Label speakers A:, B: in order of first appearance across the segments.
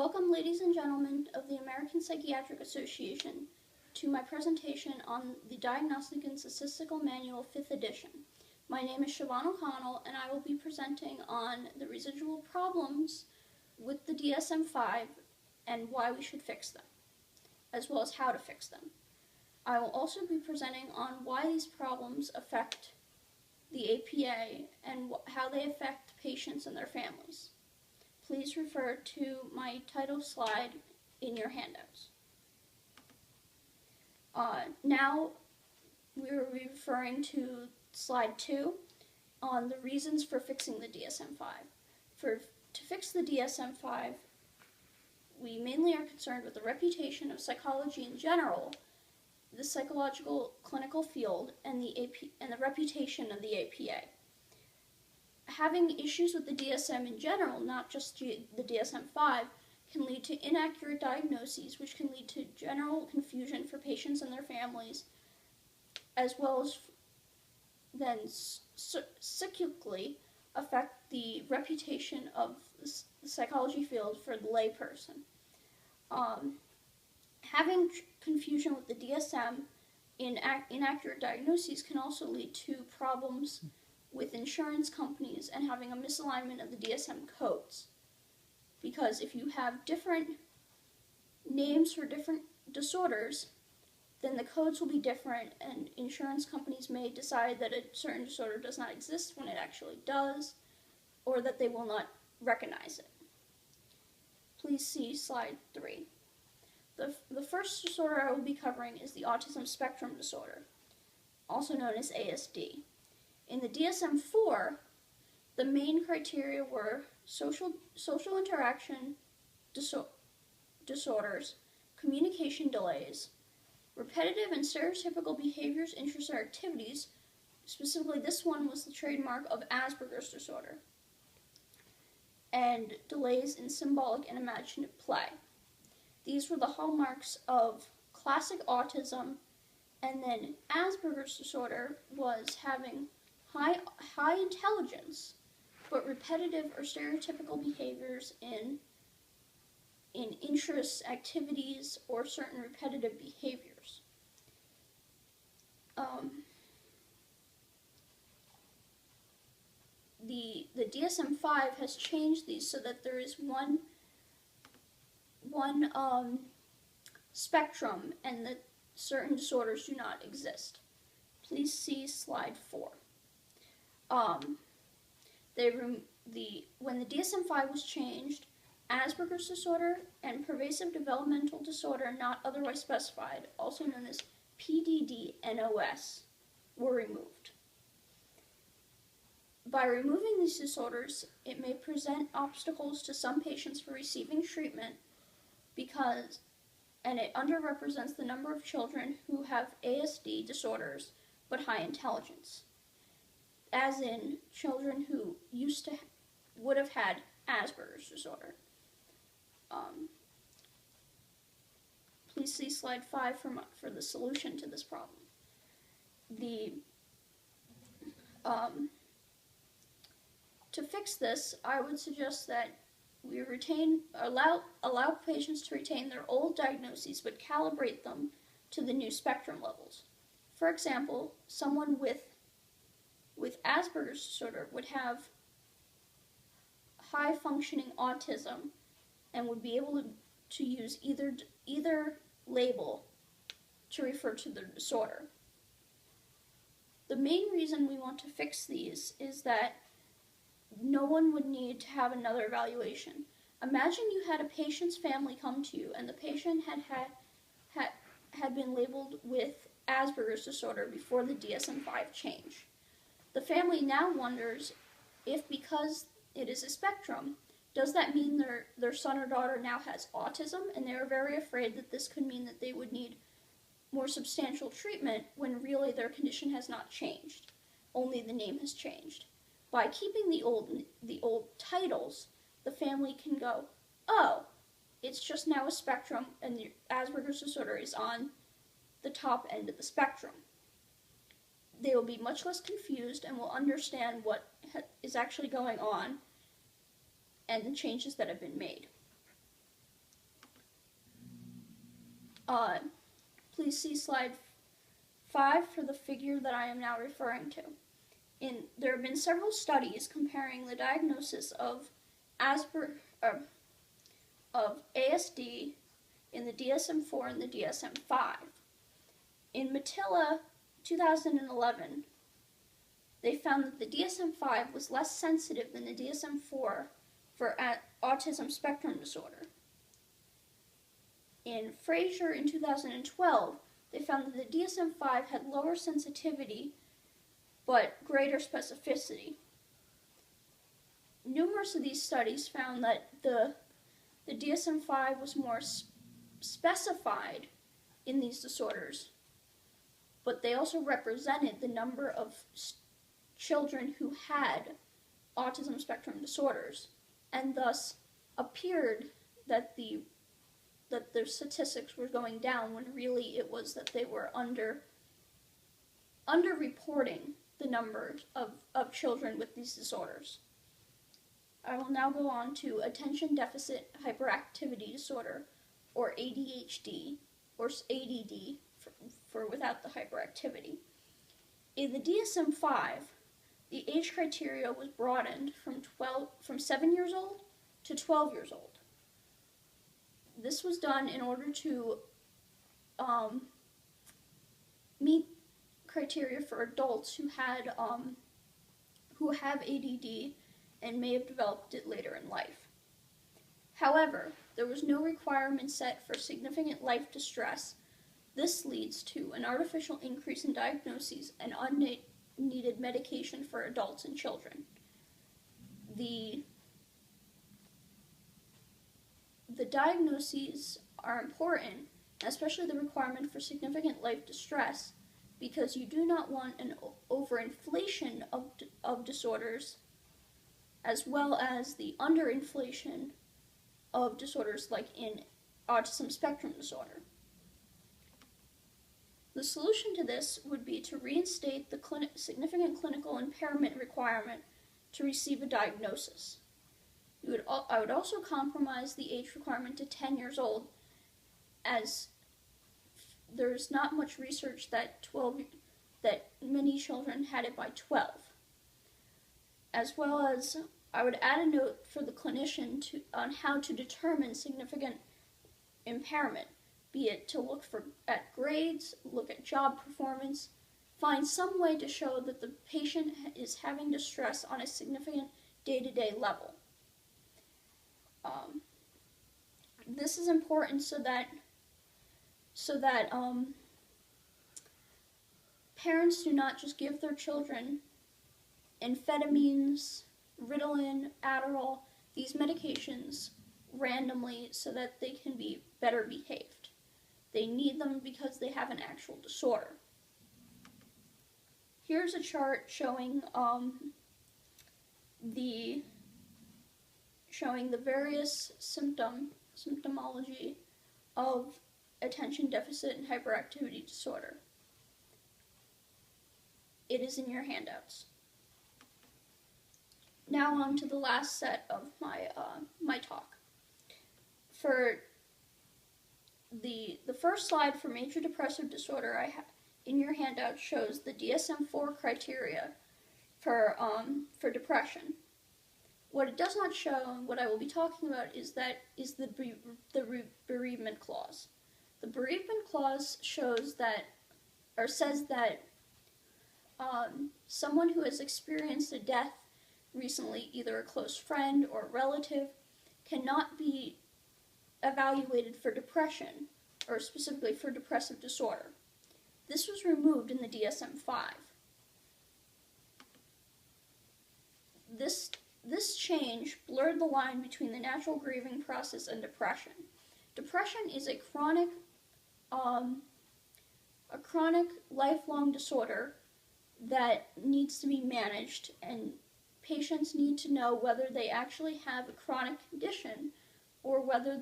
A: Welcome, ladies and gentlemen of the American Psychiatric Association, to my presentation on the Diagnostic and Statistical Manual 5th edition. My name is Siobhan O'Connell, and I will be presenting on the residual problems with the DSM-V and why we should fix them, as well as how to fix them. I will also be presenting on why these problems affect the APA and how they affect patients and their families. Please refer to my title slide in your handouts. Now we're referring to slide 2 on the reasons for fixing the DSM-V. To fix the DSM-V, we mainly are concerned with the reputation of psychology in general, the psychological clinical field, and the reputation of the APA. Having issues with the DSM in general, not just the DSM-V, can lead to inaccurate diagnoses, which can lead to general confusion for patients and their families, as well as then cyclically affect the reputation of the psychology field for the layperson. Having confusion with the DSM in inaccurate diagnoses can also lead to problems with insurance companies and having a misalignment of the DSM codes. Because if you have different names for different disorders, then the codes will be different, and insurance companies may decide that a certain disorder does not exist when it actually does, or that they will not recognize it. Please see slide 3. The first disorder I will be covering is the autism spectrum disorder, also known as ASD. In the DSM-IV, the main criteria were social interaction disorders, communication delays, repetitive and stereotypical behaviors, interests, or activities. Specifically, this one was the trademark of Asperger's disorder, and delays in symbolic and imaginative play. These were the hallmarks of classic autism, and then Asperger's disorder was having high intelligence, but repetitive or stereotypical behaviors in interests, activities, or certain repetitive behaviors. The DSM-V has changed these so that there is one spectrum, and that certain disorders do not exist. Please see slide 4. When the DSM-V was changed, Asperger's disorder and pervasive developmental disorder not otherwise specified, also known as PDD-NOS, were removed. By removing these disorders, it may present obstacles to some patients for receiving treatment and it underrepresents the number of children who have ASD disorders but high intelligence, as in children who would have had Asperger's disorder. Please see slide 5 for the solution to this problem. To fix this, I would suggest that we allow patients to retain their old diagnoses but calibrate them to the new spectrum levels. For example, someone with Asperger's disorder would have high-functioning autism and would be able to use either label to refer to their disorder. The main reason we want to fix these is that no one would need to have another evaluation. Imagine you had a patient's family come to you, and the patient had been labeled with Asperger's disorder before the DSM-V change. The family now wonders if, because it is a spectrum, does that mean their son or daughter now has autism? And they are very afraid that this could mean that they would need more substantial treatment when really their condition has not changed. Only the name has changed. By keeping the old titles, the family can go, oh, it's just now a spectrum, and the Asperger's disorder is on the top end of the spectrum. They will be much less confused and will understand what is actually going on and the changes that have been made. Please see slide 5 for the figure that I am now referring to. There have been several studies comparing the diagnosis of ASD in the DSM-4 and the DSM-5. In Matilla 2011, they found that the DSM-5 was less sensitive than the DSM-4 for autism spectrum disorder. In Fraser in 2012, they found that the DSM-5 had lower sensitivity but greater specificity. Numerous of these studies found that the DSM-5 was more specified in these disorders, but they also represented the number of children who had autism spectrum disorders, and thus appeared that their statistics were going down when really it was that they were underreporting the numbers of children with these disorders. I will now go on to attention deficit hyperactivity disorder, or ADHD, or ADD for without the hyperactivity. In the DSM-5, the age criteria was broadened from 7 years old to 12 years old. This was done in order to meet criteria for adults who have ADD and may have developed it later in life. However, there was no requirement set for significant life distress. This leads to an artificial increase in diagnoses and unneeded medication for adults and children. The diagnoses are important, especially the requirement for significant life distress, because you do not want an overinflation of disorders, as well as the underinflation of disorders like in autism spectrum disorder. The solution to this would be to reinstate the significant clinical impairment requirement to receive a diagnosis. I would also compromise the age requirement to 10 years old, as there's not much research that many children had it by 12. As well as, I would add a note for the clinician on how to determine significant impairment, be it to look at grades, look at job performance, find some way to show that the patient is having distress on a significant day-to-day level. This is important so that parents do not just give their children amphetamines, Ritalin, Adderall, these medications randomly so that they can be better behaved. They need them because they have an actual disorder. Here's a chart showing the various symptomology of attention deficit and hyperactivity disorder. It is in your handouts. Now on to the last set of my talk. For the first slide for major depressive disorder I have in your handout shows the DSM-4 criteria for depression. What it does not show, and what I will be talking about, is the bereavement clause. The bereavement clause says that someone who has experienced a death recently, either a close friend or a relative, cannot be evaluated for depression, or specifically for depressive disorder. This was removed in the DSM-5. This change blurred the line between the natural grieving process and depression. Depression is a chronic lifelong disorder that needs to be managed, and patients need to know whether they actually have a chronic condition or whether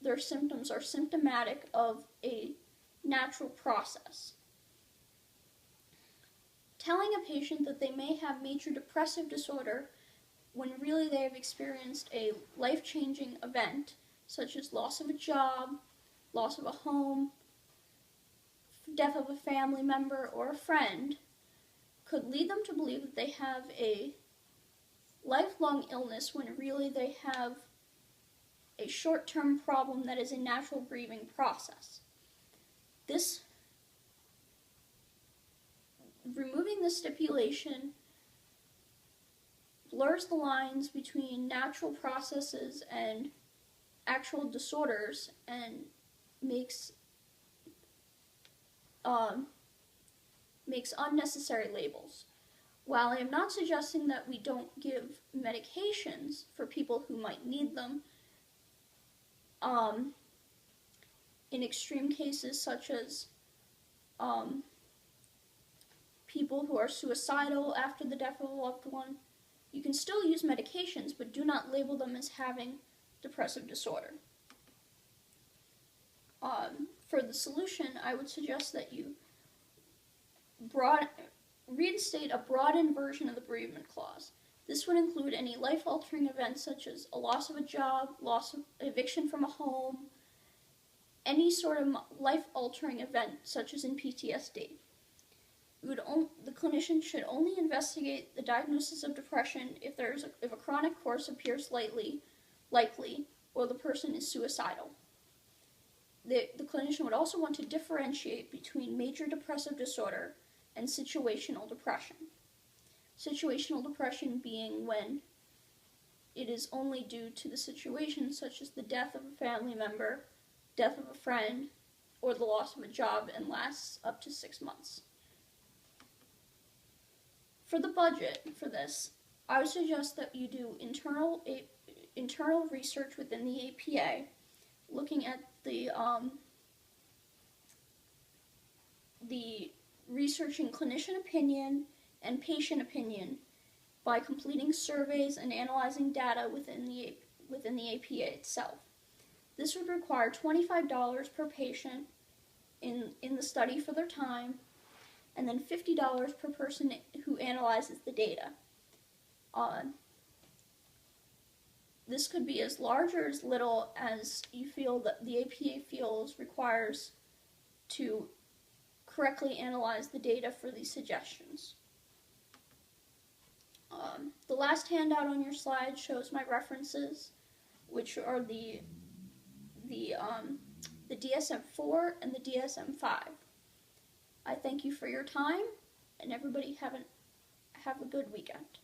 A: their symptoms are symptomatic of a natural process. Telling a patient that they may have major depressive disorder when really they have experienced a life-changing event, such as loss of a job, loss of a home, death of a family member or a friend, could lead them to believe that they have a lifelong illness when really they have a short-term problem that is a natural grieving process. Removing this stipulation blurs the lines between natural processes and actual disorders and makes unnecessary labels. While I am not suggesting that we don't give medications for people who might need them, in extreme cases such as people who are suicidal after the death of a loved one, you can still use medications, but do not label them as having depressive disorder. For the solution, I would suggest that you reinstate a broadened version of the bereavement clause. This would include any life-altering events such as a loss of a job, eviction from a home, any sort of life-altering event such as in PTSD. The clinician should only investigate the diagnosis of depression if a chronic course appears likely, or the person is suicidal. The clinician would also want to differentiate between major depressive disorder and situational depression. Situational depression being when it is only due to the situation, such as the death of a family member, death of a friend, or the loss of a job, and lasts up to 6 months. For the budget for this, I would suggest that you do internal research within the APA, looking at the researching clinician opinion and patient opinion by completing surveys and analyzing data within the APA itself. This would require $25 per patient in the study for their time, and then $50 per person who analyzes the data. This could be as large or as little as you feel that the APA feels requires to correctly analyze the data for these suggestions. The last handout on your slide shows my references, which are the DSM-4 and the DSM-5. I thank you for your time, and everybody have a good weekend.